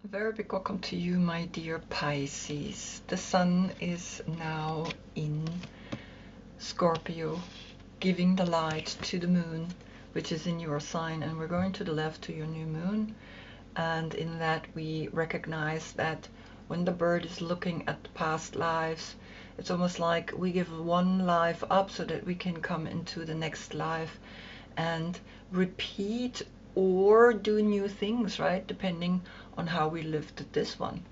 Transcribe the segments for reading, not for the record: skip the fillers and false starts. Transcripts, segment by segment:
A very big welcome to you, my dear Pisces. The sun is now in Scorpio, giving the light to the moon, which is in your sign, and we're going to the left to your new moon. And in that, we recognize that when the bird is looking at past lives, it's almost like we give one life up so that we can come into the next life and repeat or do new things, right? Depending on how we lived this one.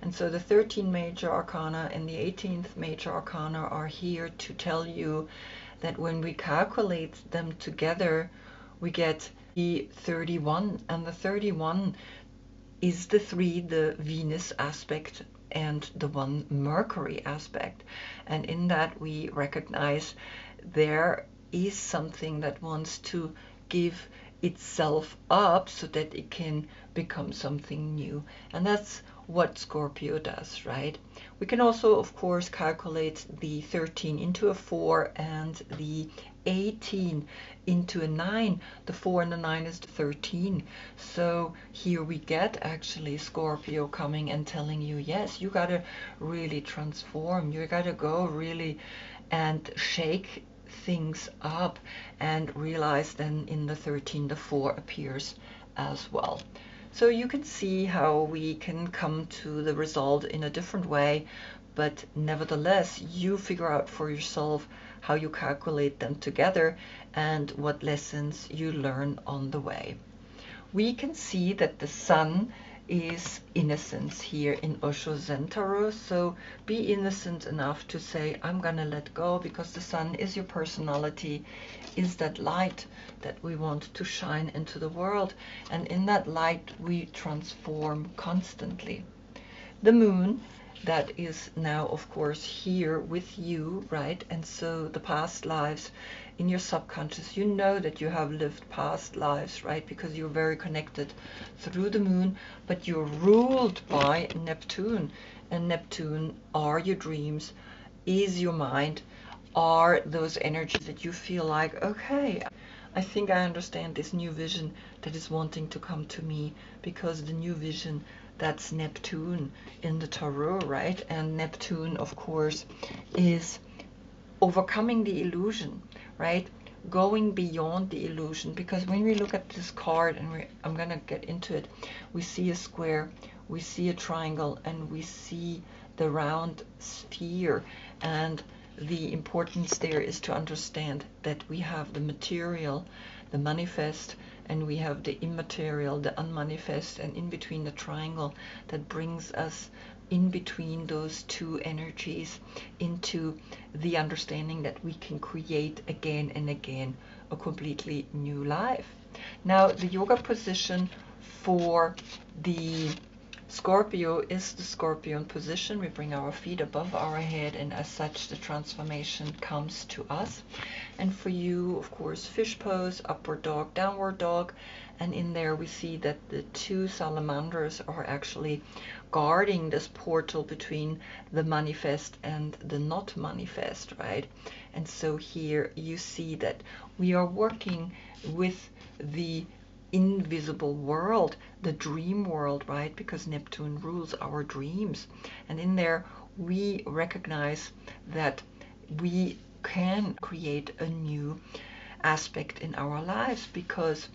And so the 13 major arcana and the 18th major arcana are here to tell you that when we calculate them together, we get the 31. And the 31 is the 3, the Venus aspect, and the 1 Mercury aspect. And in that, we recognize there is something that wants to give itself up so that it can become something new. And that's what Scorpio does, right? We can also, of course, calculate the 13 into a 4 and the 18 into a 9. The 4 and the 9 is the 13. So here we get actually Scorpio coming and telling you, yes, you gotta really transform. You gotta go really and shake things up, and realize then in the 13 the 4 appears as well. So you can see how we can come to the result in a different way, but nevertheless you figure out for yourself how you calculate them together and what lessons you learn on the way. We can see that the sun is innocence here in Osho Zentaro. So be innocent enough to say, I'm gonna let go, because the sun is your personality, is that light that we want to shine into the world. And in that light, we transform constantly. The moon, that is now, of course, here with you, right? And so the past lives in your subconscious, you know that you have lived past lives, right? Because you're very connected through the moon, but you're ruled by Neptune. And Neptune are your dreams, is your mind, are those energies that you feel like, okay, I think I understand this new vision that is wanting to come to me, because the new vision, that's Neptune in the tarot, right? And Neptune, of course, is overcoming the illusion, right? Going beyond the illusion. Because when we look at this card, and I'm going to get into it, we see a square, we see a triangle, and we see the round sphere. And the importance there is to understand that we have the material, the manifest, and we have the immaterial, the unmanifest, and in between the triangle that brings us in between those two energies into the understanding that we can create again and again a completely new life. Now, the yoga position for the Scorpio is the Scorpion position. We bring our feet above our head, and as such the transformation comes to us. And for you, of course, fish pose, upward dog, downward dog, and in there we see that the 2 salamanders are actually guarding this portal between the manifest and the not manifest, right? And so here you see that we are working with the invisible world, the dream world, right? Because Neptune rules our dreams. And in there we recognize that we can create a new aspect in our lives, because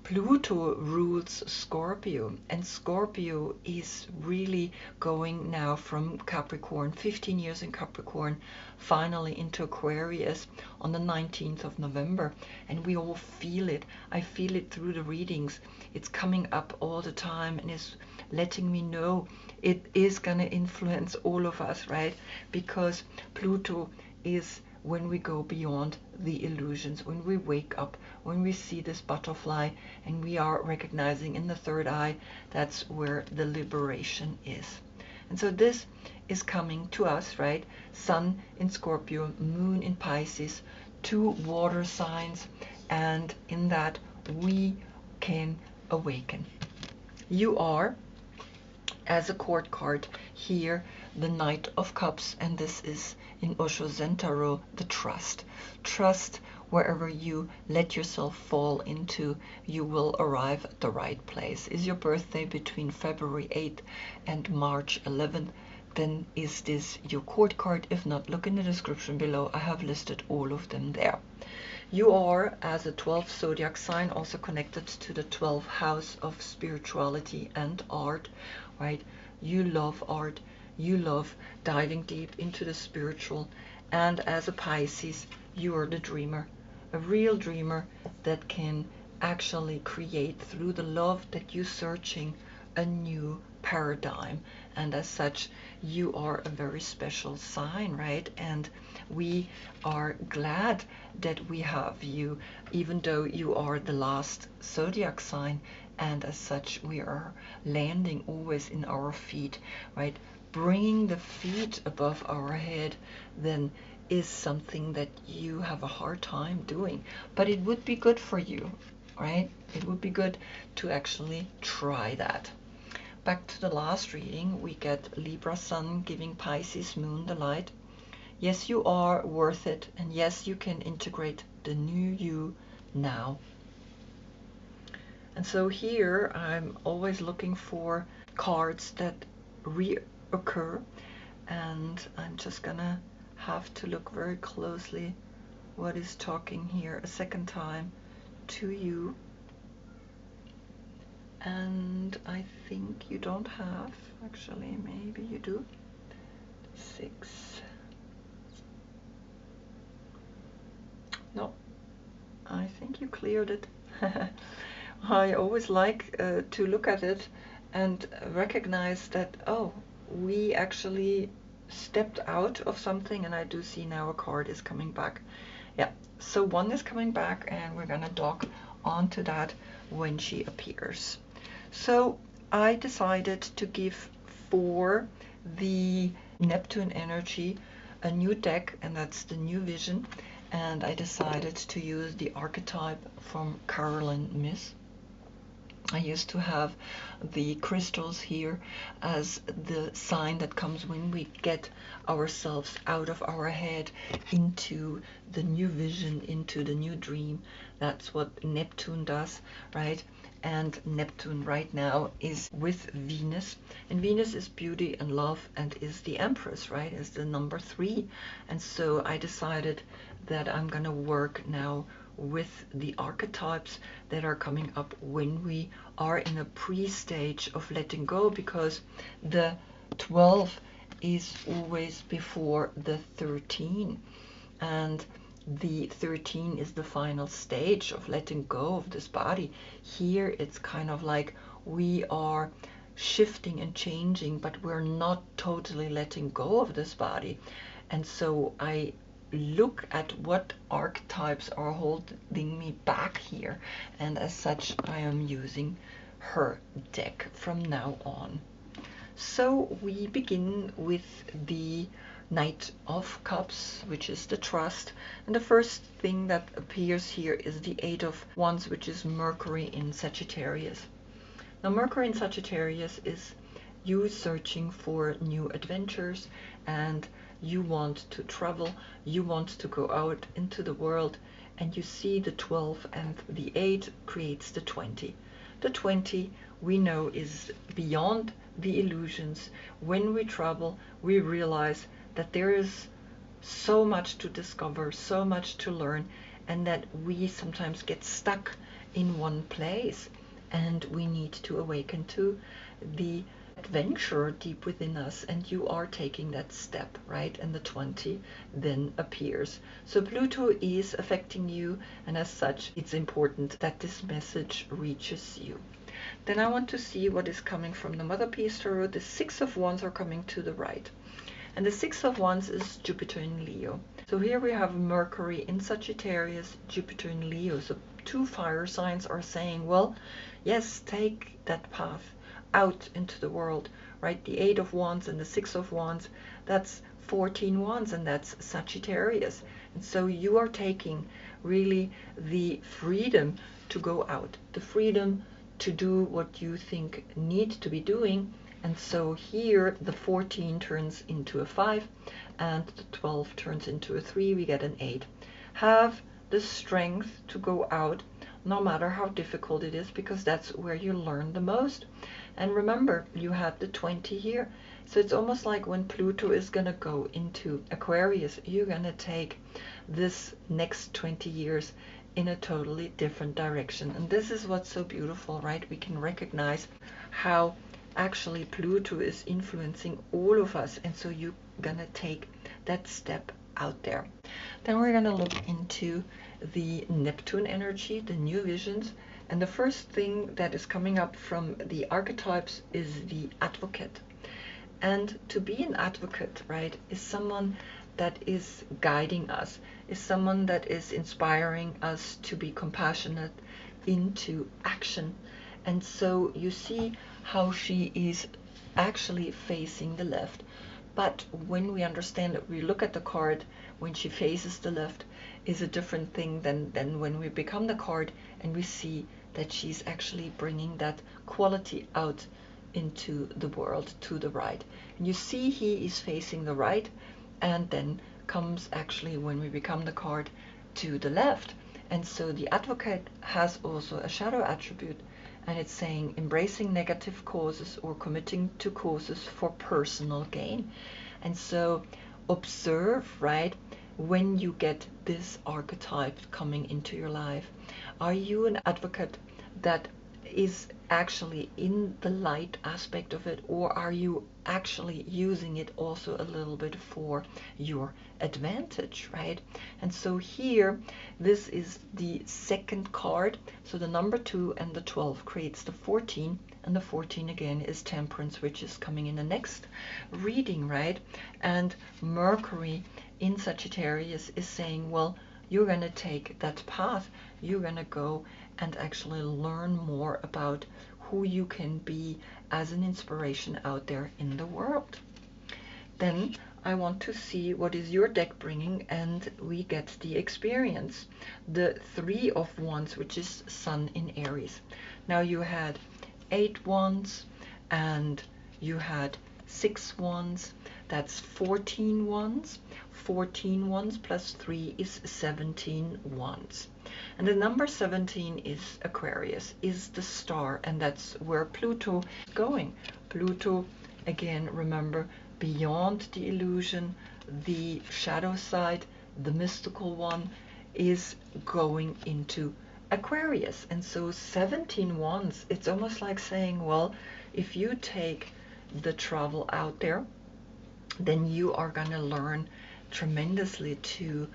Pluto rules Scorpio, and Scorpio is really going now from Capricorn, 15 years in Capricorn, finally into Aquarius on the 19th of November. And we all feel it. I feel it through the readings. It's coming up all the time and is letting me know it is going to influence all of us, right? Because Pluto is when we go beyond the illusions, when we wake up, when we see this butterfly and we are recognizing in the third eye, that's where the liberation is. And so this is coming to us, right? Sun in Scorpio, Moon in Pisces, 2 water signs, and in that we can awaken. You are, as a court card here, the Knight of Cups, and this is in Osho Zentaro, the trust. Trust wherever you let yourself fall into, you will arrive at the right place. Is your birthday between February 8th and March 11th? Then is this your court card? If not, look in the description below. I have listed all of them there. You are, as a 12th zodiac sign, also connected to the 12th house of spirituality and art, right? You love art. You love diving deep into the spiritual. And as a Pisces, you are the dreamer, a real dreamer that can actually create, through the love that you're searching, a new paradigm. And as such, you are a very special sign, right? And we are glad that we have you, even though you are the last zodiac sign. And as such, we are landing always in our feet, right? Bringing the feet above our head then is something that you have a hard time doing, but it would be good for you, right? It would be good to actually try that. Back to the last reading, we get Libra Sun giving Pisces Moon the light. Yes, you are worth it, and yes, you can integrate the new you now. And so here I'm always looking for cards that reoccur, and I'm just gonna have to look very closely what is talking here a second time to you. And I think you don't have, actually maybe you do. 6. No, I think you cleared it. I always like to look at it and recognize that, oh, we actually stepped out of something, and I do see now a card is coming back. Yeah, so 1 is coming back, and we're gonna dock onto that when she appears. So I decided to give for the Neptune energy a new deck, and that's the New Vision. And I decided to use the archetype from Caroline Myss. I used to have the crystals here as the sign that comes when we get ourselves out of our head into the new vision, into the new dream. That's what Neptune does, right? And Neptune right now is with Venus, and Venus is beauty and love and is the Empress, right? Is the number 3. And so I decided that I'm gonna work now with the archetypes that are coming up when we are in a pre-stage of letting go, because the 12 is always before the 13, and the 13 is the final stage of letting go of this body. Here it's kind of like we are shifting and changing, but we're not totally letting go of this body. And so I look at what archetypes are holding me back here, and as such I am using her deck from now on. So we begin with the Knight of Cups, which is the trust, and the first thing that appears here is the 8 of Wands, which is Mercury in Sagittarius. Now Mercury in Sagittarius is you searching for new adventures, and you want to travel, you want to go out into the world, and you see the 12 and the 8 creates the 20. The 20 we know is beyond the illusions. When we travel, we realize that there is so much to discover, so much to learn, and that we sometimes get stuck in one place, and we need to awaken to the adventure deep within us, and you are taking that step, right? And the 20 then appears. So Pluto is affecting you, and as such it's important that this message reaches you. Then I want to see what is coming from the Mother Piece Tarot. The 6 of Wands are coming to the right, and the 6 of Wands is Jupiter in Leo. So here we have Mercury in Sagittarius, Jupiter in Leo. So 2 fire signs are saying, well, yes, take that path out into the world, right? The 8 of Wands and the 6 of Wands, that's 14 Wands, and that's Sagittarius. And so you are taking really the freedom to go out, the freedom to do what you think need to be doing. And so here the 14 turns into a 5, and the 12 turns into a 3, we get an 8. Have the strength to go out no matter how difficult it is, because that's where you learn the most. And remember, you have the 20 here, so it's almost like when Pluto is going to go into Aquarius, you're going to take this next 20 years in a totally different direction. And this is what's so beautiful, right? We can recognize how actually Pluto is influencing all of us, and so you're going to take that step out there. Then we're going to look into the Neptune energy, the new visions, and the first thing that is coming up from the archetypes is the advocate. And to be an advocate, right, is someone that is guiding us, is someone that is inspiring us to be compassionate into action. And so you see how she is actually facing the left. But when we understand that, we look at the card when she faces the left is a different thing than when we become the card and we see that she's actually bringing that quality out into the world to the right. And you see he is facing the right, and then comes actually when we become the card to the left. And so the advocate has also a shadow attribute, and it's saying embracing negative causes or committing to causes for personal gain. And so observe, right, when you get this archetype coming into your life. Are you an advocate that is actually in the light aspect of it, or are you actually using it also a little bit for your advantage, right? And so here, this is the second card, so the number 2 and the 12 creates the 14, and the 14 again is temperance, which is coming in the next reading, right? And Mercury in Sagittarius is saying, well, you're going to take that path, you're going to go and actually learn more about who you can be as an inspiration out there in the world. Then I want to see what is your deck bringing, and we get the experience. The 3 of Wands, which is Sun in Aries. Now you had 8 Wands and you had 6 Wands. That's 14 Wands. 14 Wands plus 3 is 17 Wands. And the number 17 is Aquarius, is the star, and that's where Pluto is going. Pluto, again, remember, beyond the illusion, the shadow side, the mystical one, is going into Aquarius. And so 17 Wands, it's almost like saying, well, if you take the travel out there, then you are going to learn tremendously to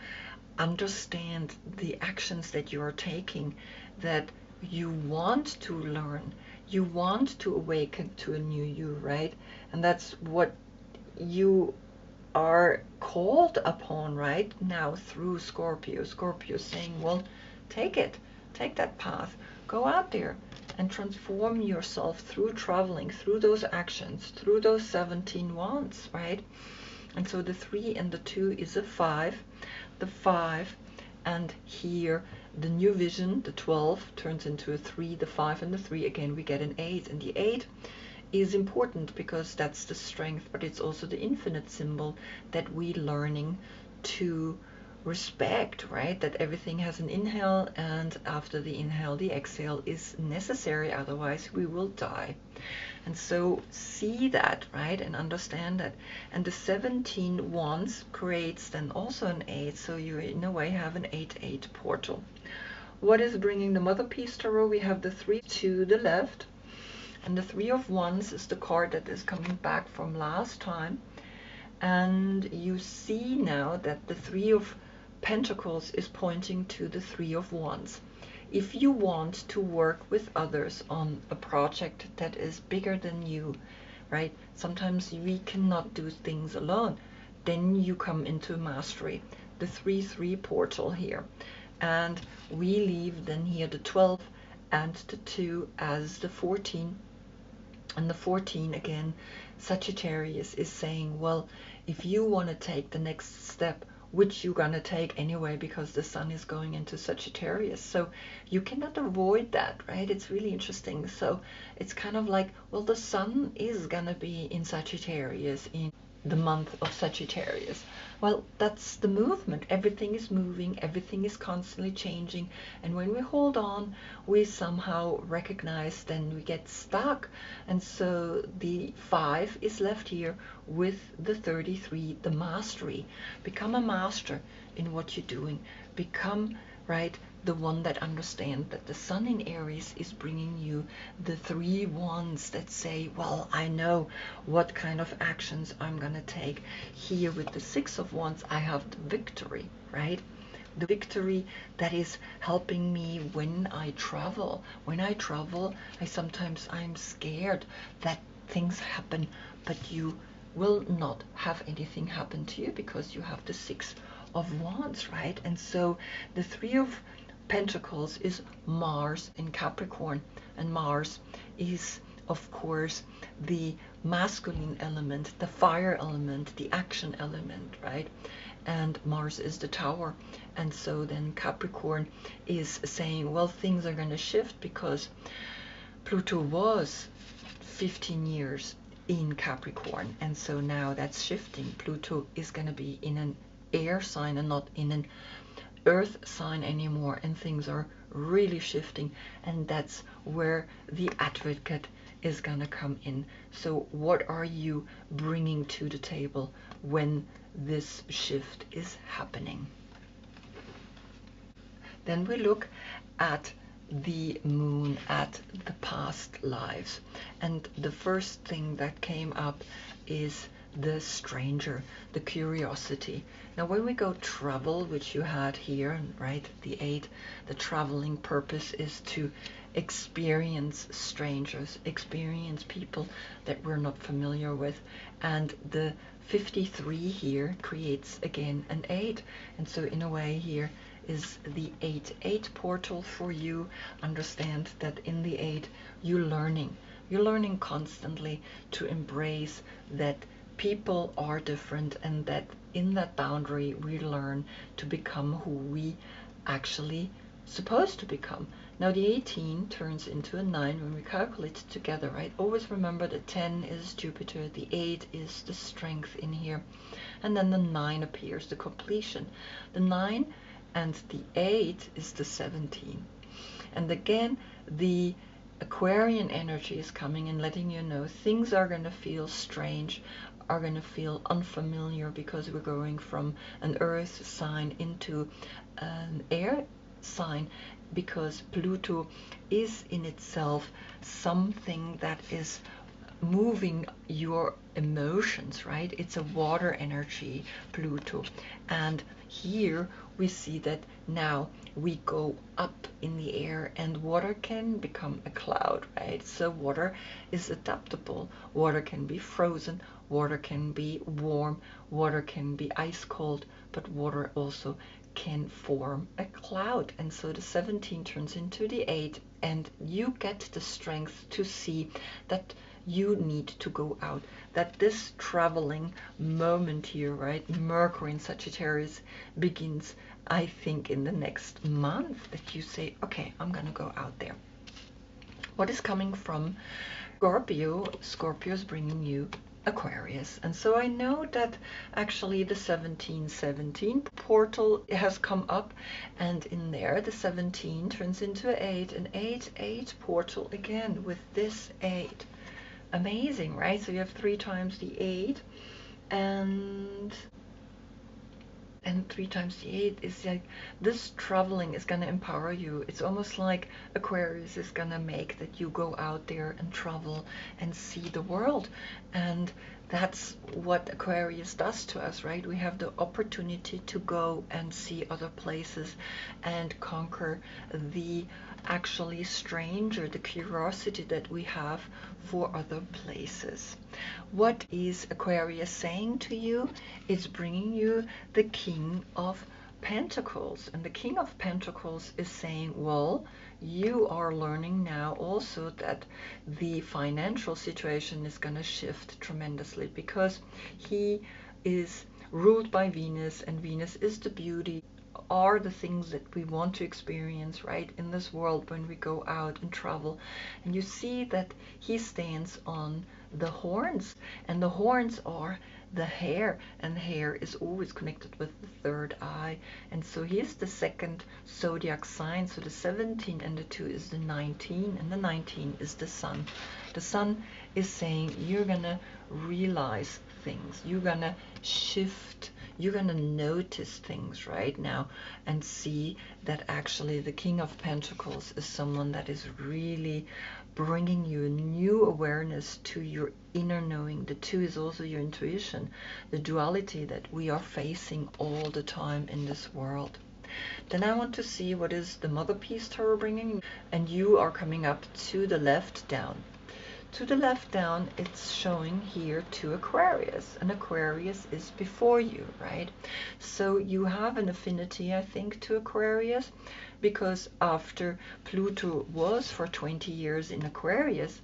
understand the actions that you are taking, that you want to learn, you want to awaken to a new you, right? And that's what you are called upon right now through Scorpio. Scorpio saying, well, take it, take that path, go out there and transform yourself through traveling, through those actions, through those 17 wands, right? And so the 3 and the 2 is a 5, the 5, and here the new vision, the 12, turns into a 3, the 5 and the 3, again we get an 8, and the 8 is important because that's the strength, but it's also the infinite symbol that we learning to respect, right? That everything has an inhale, and after the inhale the exhale is necessary, otherwise we will die. And so see that, right, and understand that. And the 17 wands creates then also an 8, so you in a way have an 8-8 portal. What is bringing the Mother Peace Tarot? We have the 3 to the left, and the 3 of Wands is the card that is coming back from last time. And you see now that the 3 of Pentacles is pointing to the 3 of Wands. If you want to work with others on a project that is bigger than you, right? Sometimes we cannot do things alone. Then you come into mastery. The 3-3 portal here. And we leave then here the 12 and the 2 as the 14. And the 14 again, Sagittarius is saying, well, if you want to take the next step, which you're going to take anyway because the sun is going into Sagittarius, so you cannot avoid that, right? It's really interesting. So it's kind of like, well, the sun is going to be in Sagittarius in the month of Sagittarius? Well, that's the movement. Everything is moving, everything is constantly changing, and when we hold on, we somehow recognize, then we get stuck. And so the 5 is left here with the 33, the mastery. Become a master in what you're doing. Become, right, the one that understands that the sun in Aries is bringing you the 3 wands that say, well, I know what kind of actions I'm going to take. Here with the 6 of wands, I have the victory, right? The victory that is helping me when I travel. When I travel, I'm scared that things happen, but you will not have anything happen to you because you have the 6 of wands, right? And so the 3 of Pentacles is Mars in Capricorn, and Mars is, of course, the masculine element, the fire element, the action element, right? And Mars is the tower. And so then Capricorn is saying, well, things are going to shift because Pluto was 15 years in Capricorn, and so now that's shifting. Pluto is going to be in an air sign and not in an earth sign anymore, and things are really shifting, and that's where the advocate is gonna come in. So what are you bringing to the table when this shift is happening? Then we look at the moon, at the past lives, and the first thing that came up is the stranger, the curiosity. Now when we go travel, which you had here, right, the 8, the traveling purpose is to experience strangers, experience people that we're not familiar with, and the 53 here creates again an 8, and so in a way here is the 8 portal for you. Understand that in the 8 you're learning constantly to embrace that people are different, and that in that boundary we learn to become who we actually supposed to become. Now the 18 turns into a 9 when we calculate it together, right? Always remember the 10 is Jupiter, the 8 is the strength in here, and then the 9 appears, the completion. The 9 and the 8 is the 17. And again, the Aquarian energy is coming and letting you know things are going to feel strange, are going to feel unfamiliar, because we're going from an earth sign into an air sign, because Pluto is in itself something that is moving your emotions, right? It's a water energy, Pluto. And here we see that now we go up in the air, and water can become a cloud, right? So water is adaptable. Water can be frozen, water can be warm, water can be ice cold, but water also can form a cloud. And so the 17 turns into the 8, and you get the strength to see that you need to go out, that this traveling moment here, right, Mercury in Sagittarius begins, I think, in the next month, that you say, okay, I'm gonna go out there. What is coming from Scorpio? Scorpio is bringing you Aquarius, and so I know that actually the 1717 portal has come up, and in there the 17 turns into 8, an 8 portal again with this 8. Amazing, right? So you have 3 times the 8, and 3 times the 8 is like this traveling is gonna empower you. It's almost like Aquarius is gonna make that you go out there and travel and see the world, and that's what Aquarius does to us, right? We have the opportunity to go and see other places and conquer the actually stranger, the curiosity that we have for other places. What is Aquarius saying to you? It's bringing you the King of Pentacles, and the King of Pentacles is saying, well, you are learning now also that the financial situation is going to shift tremendously, because he is ruled by Venus, and Venus is the beauty are the things that we want to experience, right, in this world when we go out and travel. And you see that he stands on the horns, and the horns are the hair, and hair is always connected with the third eye. And so here's the second zodiac sign. So the 17 and the 2 is the 19, and the 19 is the sun. The sun is saying you're gonna realize things, you're gonna shift, you're gonna notice things right now and see that actually the King of Pentacles is someone that is really bringing you a new awareness to your inner knowing. The 2 is also your intuition, the duality that we are facing all the time in this world. Then I want to see what is the Mother Piece Tarot bringing, and you are coming up to the left down. To the left down, it's showing here to Aquarius, and Aquarius is before you, right? So you have an affinity, I think, to Aquarius, because after Pluto was for 20 years in Aquarius,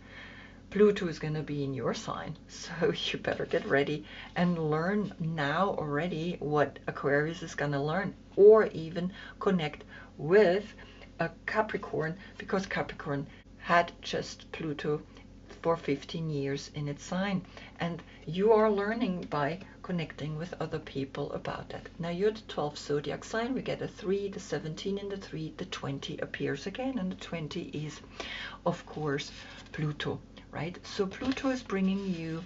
Pluto is going to be in your sign. So you better get ready and learn now already what Aquarius is going to learn, or even connect with a Capricorn, because Capricorn had just Pluto for 15 years in its sign, and you are learning by connecting with other people about that. Now you're the 12th zodiac sign. We get a 3, the 17 in the 3, the 20 appears again, and the 20 is, of course, Pluto, right? So Pluto is bringing you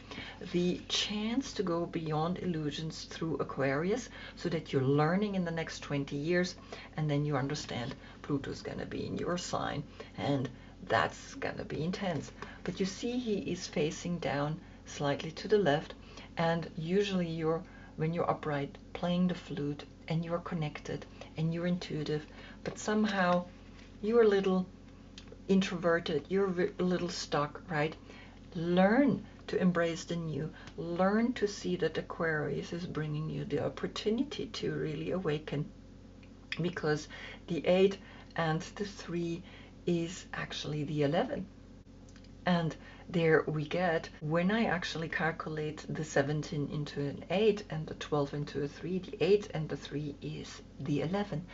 the chance to go beyond illusions through Aquarius, so that you're learning in the next 20 years, and then you understand Pluto's gonna be in your sign, and that's gonna be intense. But you see he is facing down slightly to the left, and usually when you're upright playing the flute and you're connected and you're intuitive, but somehow you're a little introverted, you're a little stuck, right? Learn to embrace the new. Learn to see that Aquarius is bringing you the opportunity to really awaken, because the 8 and the 3 is actually the 11. And there we get, when I actually calculate the 17 into an 8 and the 12 into a 3, the 8 and the 3 is the 11.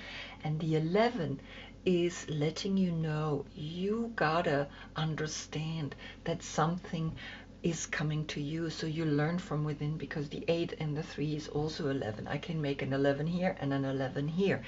And the 11 is letting you know you gotta understand that something is coming to you, so you learn from within, because the 8 and the 3 is also 11. I can make an 11 here and an 11 here,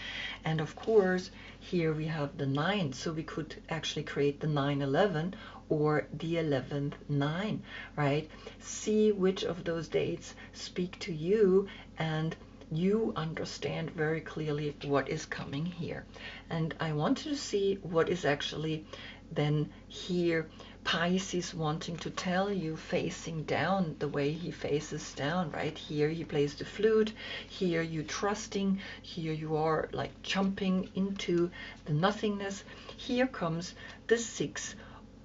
and of course here we have the 9, so we could actually create the 9-11 or the 11th 9, right? See which of those dates speak to you, and you understand very clearly what is coming here. And I wanted to see what is actually then here Pisces wanting to tell you, facing down the way he faces down, right? Here he plays the flute, here you trusting, here you are like jumping into the nothingness. Here comes the 6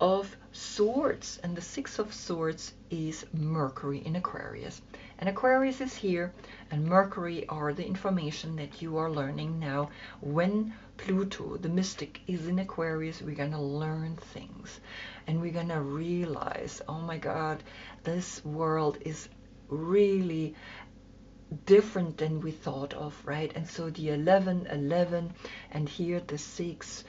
of Swords, and the 6 of Swords is Mercury in Aquarius. And Aquarius is here, and Mercury are the information that you are learning now. When Pluto, the mystic, is in Aquarius, we're gonna learn things, and we're gonna realize, oh my God, this world is really different than we thought of, right? And so the 11, and here the 6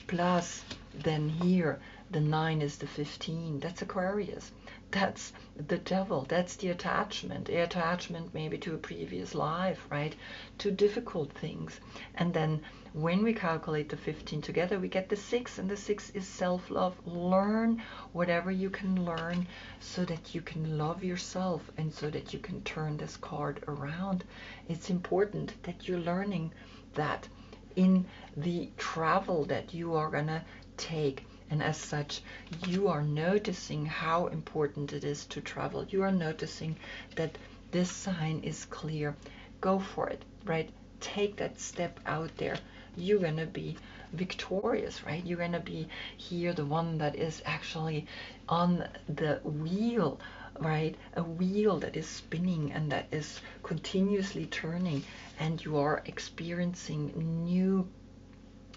plus, then here the 9 is the 15. That's Aquarius. That's the devil. That's the attachment maybe to a previous life, right? To difficult things. And then when we calculate the 15 together, we get the 6, and the 6 is self-love. Learn whatever you can learn so that you can love yourself, and so that you can turn this card around. It's important that you're learning that in the travel that you are gonna take. And as such, you are noticing how important it is to travel. You are noticing that this sign is clear. Go for it, right? Take that step out there. You're going to be victorious, right? You're going to be here the one that is actually on the wheel, right? A wheel that is spinning and that is continuously turning, and you are experiencing new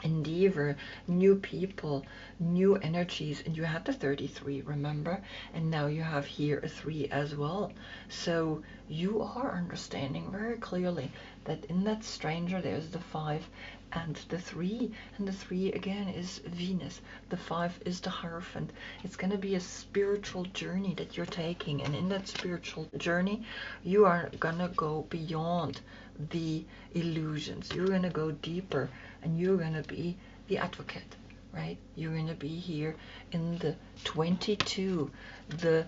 endeavor, new people, new energies. And you had the 33, remember? And now you have here a 3 as well. So you are understanding very clearly that in that stranger there's the 5 and the 3, and the 3 again is Venus, the 5 is the Hierophant. It's going to be a spiritual journey that you're taking, and in that spiritual journey you are going to go beyond the illusions. You're going to go deeper, and you're going to be the advocate, right? You're going to be here in the 22, the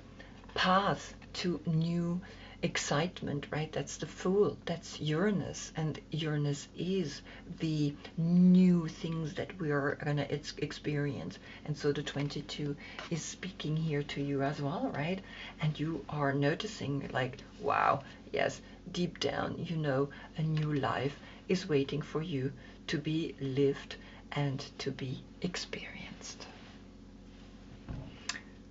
path to new excitement, right? That's the Fool, that's Uranus, and Uranus is the new things that we are gonna experience. And so the 22 is speaking here to you as well, right? And you are noticing, like, wow, yes, deep down, you know, a new life is waiting for you to be lived and to be experienced.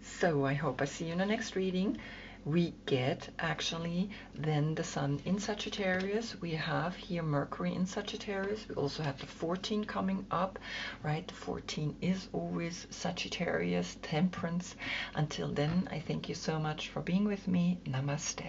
So I hope I see you in the next reading. We get actually then the Sun in Sagittarius. We have here Mercury in Sagittarius. We also have the 14 coming up, right? The 14 is always Sagittarius, Temperance. Until then, I thank you so much for being with me. Namaste.